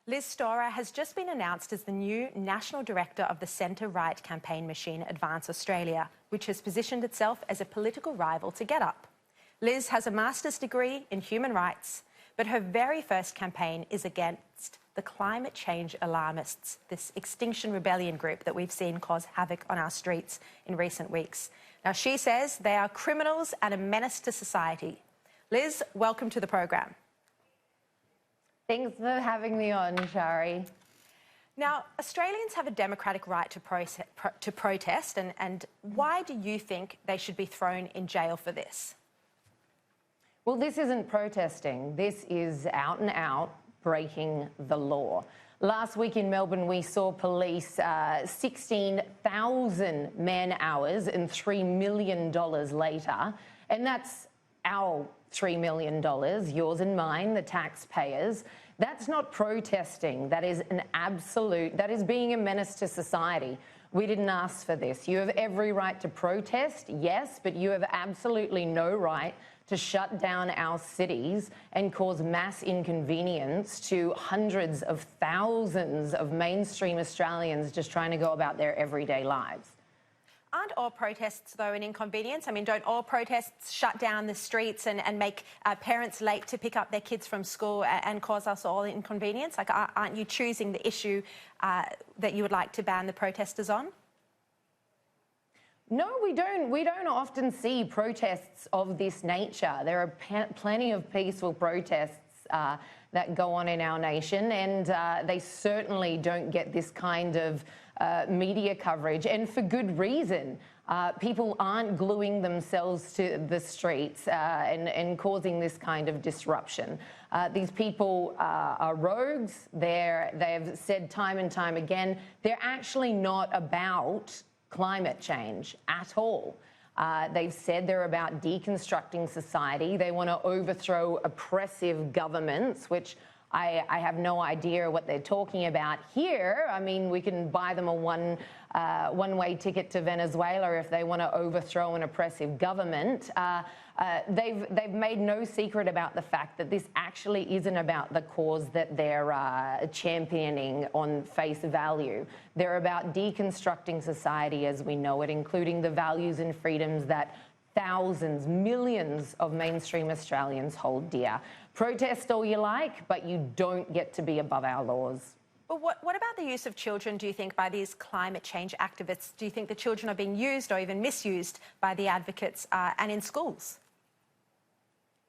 Liz Storer has just been announced as the new National Director of the centre-right campaign machine Advance Australia, which has positioned itself as a political rival to Get Up. Liz has a master's degree in human rights, but her very first campaign is against the climate change alarmists, this Extinction Rebellion group that we've seen cause havoc on our streets in recent weeks. Now, she says they are criminals and a menace to society. Liz, welcome to the program. Thanks for having me on, Sharri. Now, Australians have a democratic right to protest, and why do you think they should be thrown in jail for this? Well, this isn't protesting. This is out and out breaking the law. Last week in Melbourne, we saw police 16,000 man-hours and $3 million later, and that's our $3 million, yours and mine, the taxpayers. That's not protesting. That is that is being a menace to society. We didn't ask for this. You have every right to protest, yes, but you have absolutely no right to shut down our cities and cause mass inconvenience to hundreds of thousands of mainstream Australians just trying to go about their everyday lives. Aren't all protests, though, an inconvenience? I mean, don't all protests shut down the streets and make parents late to pick up their kids from school and cause us all inconvenience? Like, aren't you choosing the issue that you would like to ban the protesters on? No, we don't. We don't often see protests of this nature. There are plenty of peaceful protests that go on in our nation, and they certainly don't get this kind of media coverage, and for good reason. People aren't gluing themselves to the streets and causing this kind of disruption. These people are rogues. They've said time and time again, they're actually not about climate change at all. They've said they're about deconstructing society. They want to overthrow oppressive governments, which I have no idea what they're talking about here. I mean, we can buy them a one-way ticket to Venezuela if they want to overthrow an oppressive government. They've made no secret about the fact that this actually isn't about the cause that they're championing on face value. They're about deconstructing society as we know it, including the values and freedoms that thousands, millions of mainstream Australians hold dear. Protest all you like, but you don't get to be above our laws. Well, what about the use of children, do you think, by these climate change activists? Do you think the children are being used or even misused by the advocates and in schools?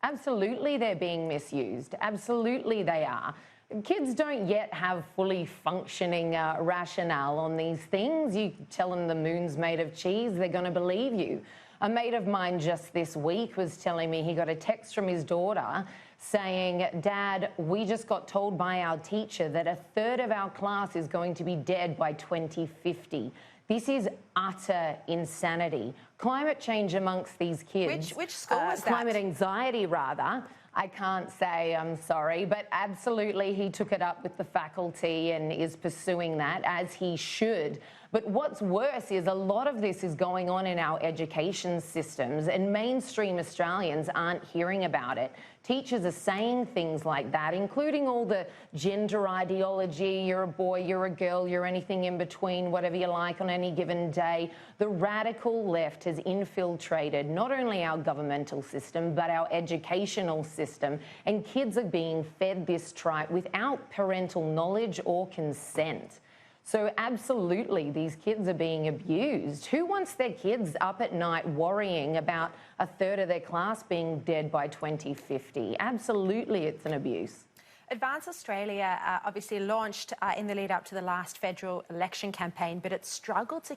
Absolutely, they're being misused. Absolutely, they are. Kids don't yet have fully functioning rationale on these things. You tell them the moon's made of cheese, they're going to believe you. A mate of mine just this week was telling me he got a text from his daughter saying, "Dad, we just got told by our teacher that a third of our class is going to be dead by 2050. This is utter insanity." Climate change amongst these kids. Which school was that? Climate anxiety, rather. I can't say, I'm sorry, but absolutely he took it up with the faculty and is pursuing that, as he should. But what's worse is a lot of this is going on in our education systems, and mainstream Australians aren't hearing about it. Teachers are saying things like that, including all the gender ideology, you're a boy, you're a girl, you're anything in between, whatever you like on any given day. The radical left has infiltrated not only our governmental system, but our educational system, and kids are being fed this tripe without parental knowledge or consent. So absolutely, these kids are being abused. Who wants their kids up at night worrying about a third of their class being dead by 2050? Absolutely, it's an abuse. Advance Australia obviously launched in the lead up to the last federal election campaign, but it struggled to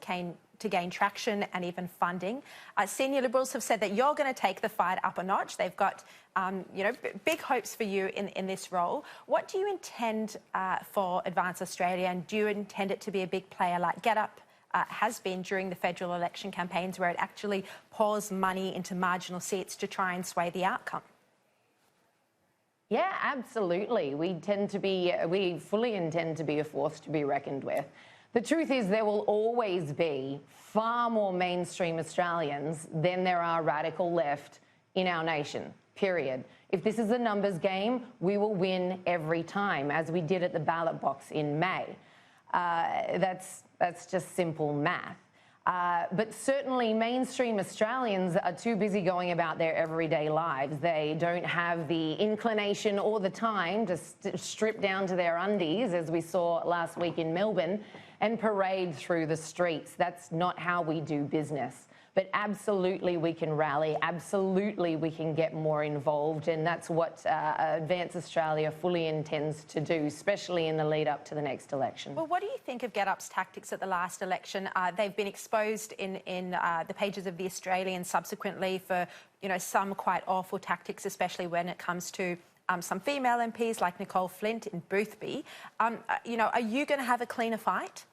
gain traction and even funding. Senior Liberals have said that you're going to take the fight up a notch. They've got, big hopes for you in this role. What do you intend for Advance Australia, and do you intend it to be a big player like Get Up has been during the federal election campaigns, where it actually pours money into marginal seats to try and sway the outcome? Yeah, absolutely. We fully intend to be a force to be reckoned with. The truth is there will always be far more mainstream Australians than there are radical left in our nation, period. If this is a numbers game, we will win every time, as we did at the ballot box in May. That's just simple math. But certainly mainstream Australians are too busy going about their everyday lives. They don't have the inclination or the time to strip down to their undies, as we saw last week in Melbourne, and parade through the streets. That's not how we do business. But absolutely we can rally, absolutely we can get more involved, and that's what Advance Australia fully intends to do, especially in the lead up to the next election. Well, what do you think of GetUp's tactics at the last election? They've been exposed in the pages of The Australian subsequently for, you know, some quite awful tactics, especially when it comes to some female MPs like Nicole Flint in Boothby. You know, are you going to have a cleaner fight?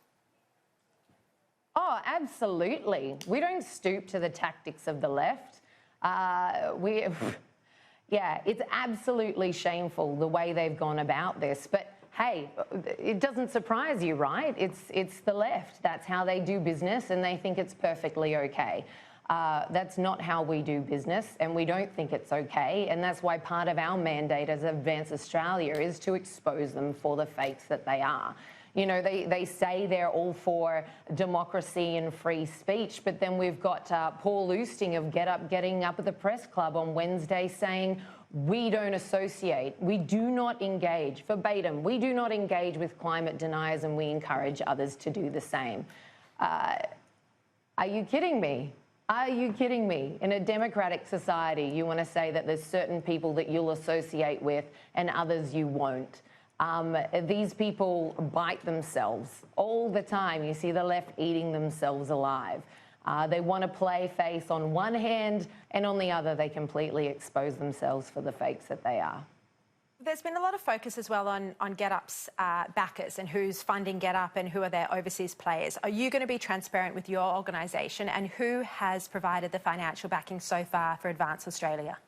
Oh, absolutely. We don't stoop to the tactics of the left. Yeah, it's absolutely shameful the way they've gone about this. But hey, it doesn't surprise you, right? It's the left. That's how they do business, and they think it's perfectly okay. That's not how we do business, and we don't think it's okay. And that's why part of our mandate as Advance Australia is to expose them for the fakes that they are. You know, they say they're all for democracy and free speech, but then we've got Paul Oosting of getting up at the press club on Wednesday saying, we don't associate, we do not engage, verbatim, we do not engage with climate deniers, and we encourage others to do the same. Are you kidding me? Are you kidding me? In a democratic society, you want to say that there's certain people that you'll associate with and others you won't. These people bite themselves all the time. You see the left eating themselves alive. They want to play face on one hand, and on the other, they completely expose themselves for the fakes that they are. There's been a lot of focus as well on GetUp's backers and who's funding GetUp and who are their overseas players. Are you going to be transparent with your organisation, and who has provided the financial backing so far for Advance Australia?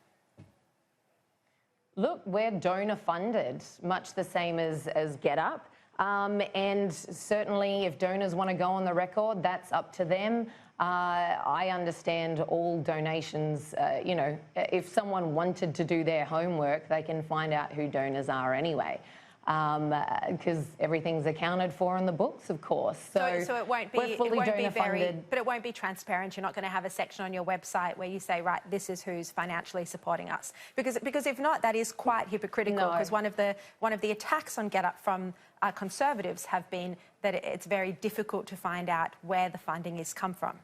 Look, we're donor funded, much the same as GetUp. And certainly if donors want to go on the record, that's up to them. I understand all donations, you know, if someone wanted to do their homework, they can find out who donors are anyway. Because everything's accounted for in the books, of course. So it won't be, we're fully donor funded. But it won't be transparent. You're not going to have a section on your website where you say, right, this is who's financially supporting us. Because if not, that is quite hypocritical. Because one of the attacks on GetUp from Conservatives have been that it's very difficult to find out where the funding is come from.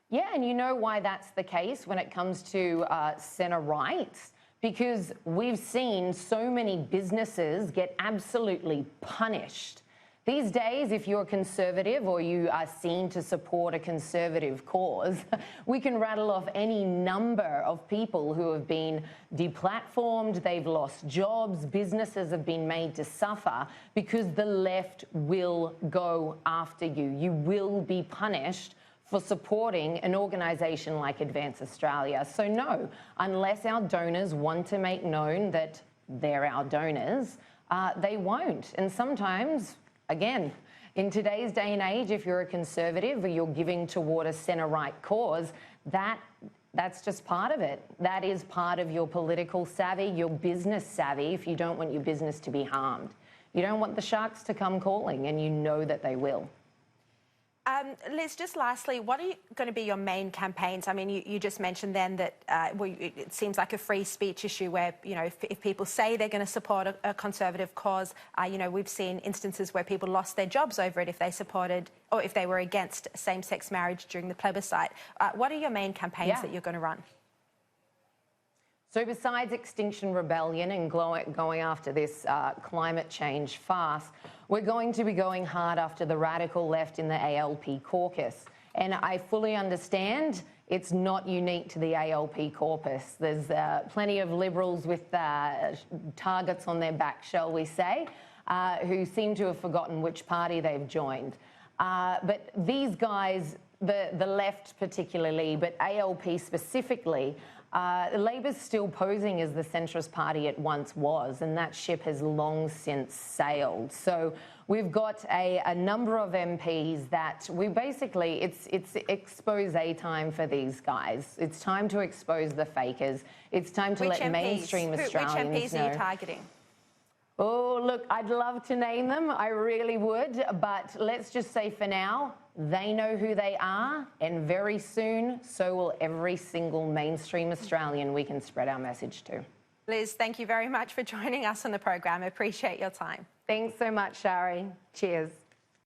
Yeah, and you know why that's the case when it comes to centre rights? Because we've seen so many businesses get absolutely punished. These days, if you're a Conservative or you are seen to support a Conservative cause, we can rattle off any number of people who have been deplatformed, they've lost jobs, businesses have been made to suffer because the left will go after you. You will be punished for supporting an organisation like Advance Australia. So no, unless our donors want to make known that they're our donors, they won't. And sometimes, again, in today's day and age, if you're a Conservative or you're giving toward a centre-right cause, that's just part of it. That is part of your political savvy, your business savvy, if you don't want your business to be harmed. You don't want the sharks to come calling, and you know that they will. Liz, just lastly, what are going to be your main campaigns? I mean, you just mentioned then that it seems like a free speech issue where, you know, if people say they're going to support a Conservative cause, you know, we've seen instances where people lost their jobs over it if they supported or if they were against same-sex marriage during the plebiscite. What are your main campaigns that you're going to run? So besides Extinction Rebellion and going after this climate change farce, we're going to be going hard after the radical left in the ALP caucus. And I fully understand it's not unique to the ALP caucus. There's plenty of Liberals with targets on their back, shall we say, who seem to have forgotten which party they've joined. But these guys, the left particularly, but ALP specifically, Labor's still posing as the centrist party it once was, and that ship has long since sailed. So we've got a number of MPs that we basically, it's expose time for these guys. It's time to expose the fakers. It's time to let mainstream Australians know. Which MPs are you targeting? Oh, look, I'd love to name them. I really would. But let's just say for now, they know who they are. And very soon, so will every single mainstream Australian we can spread our message to. Liz, thank you very much for joining us on the program. I appreciate your time. Thanks so much, Sharri. Cheers.